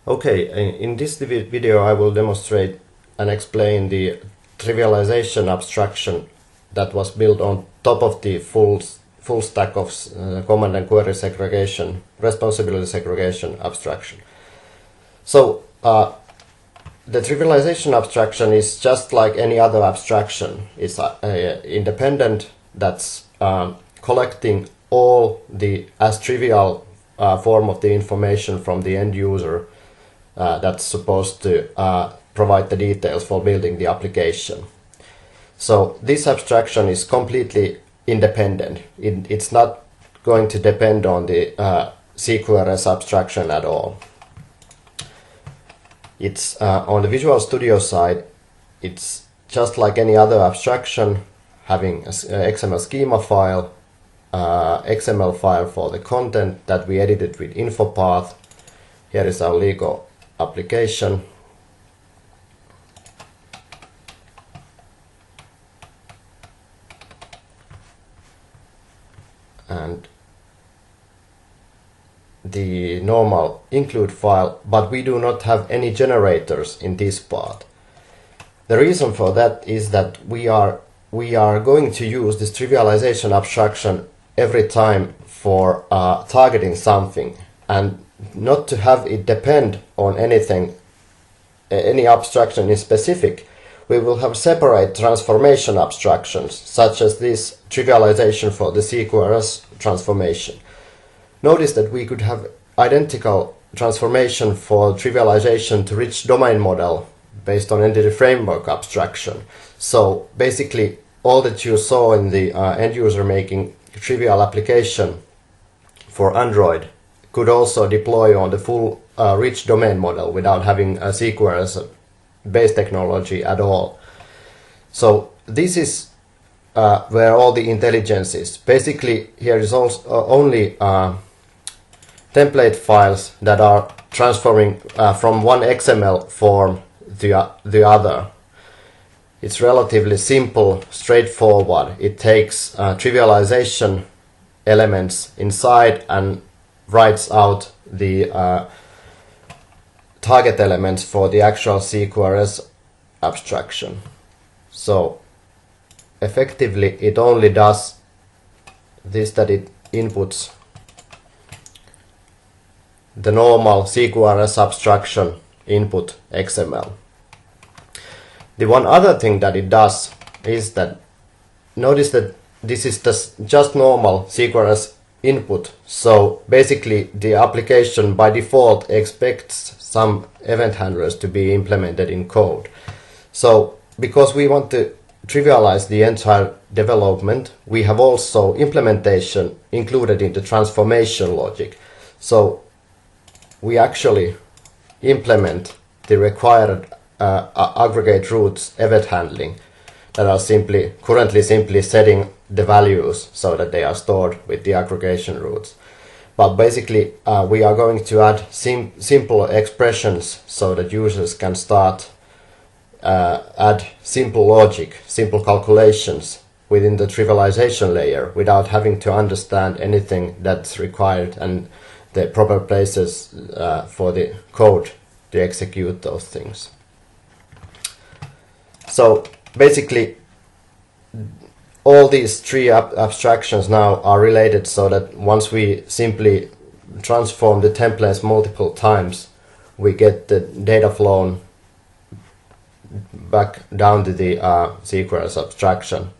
Okay, in this video I will demonstrate and explain the trivialization abstraction that was built on top of the full stack of command and query segregation, responsibility segregation abstraction. So the trivialization abstraction is just like any other abstraction. It's independent, that's collecting all the as trivial form of the information from the end user that's supposed to provide the details for building the application. So this abstraction is completely independent. It's not going to depend on the CQRS abstraction at all. It's on the Visual Studio side, it's just like any other abstraction, having an XML schema file, XML file for the content that we edited with info path. Here is our Lego application. And the normal include file, but we do not have any generators in this part. The reason for that is that we are going to use this trivialization abstraction every time for targeting something, and not to have it depend on anything, any abstraction in specific. We will have separate transformation abstractions, such as this trivialization for the CQRS transformation. Notice that we could have identical transformation for trivialization to rich domain model based on entity framework abstraction. So basically all that you saw in the end user making trivial application for Android could also deploy on the full rich domain model without having a CQRS base technology at all. So this is where all the intelligence is. Basically here is also only template files that are transforming from one XML form to the other. It's relatively simple, straightforward. It takes trivialization elements inside and writes out the target elements for the actual CQRS abstraction. So effectively it only does this, that it inputs the normal CQRS abstraction input XML. The one other thing that it does is that, notice that this is just normal CQRS input. So basically the application by default expects some event handlers to be implemented in code. So because we want to trivialize the entire development, we have also implementation included in the transformation logic. So we actually implement the required aggregate roots event handling that are currently simply setting the values so that they are stored with the aggregation roots. But basically we are going to add simple expressions so that users can start add simple logic, simple calculations within the trivialization layer without having to understand anything that's required and the proper places for the code to execute those things. So basically all these three abstractions now are related, so that once we simply transform the templates multiple times, we get the data flown back down to the CQRS abstraction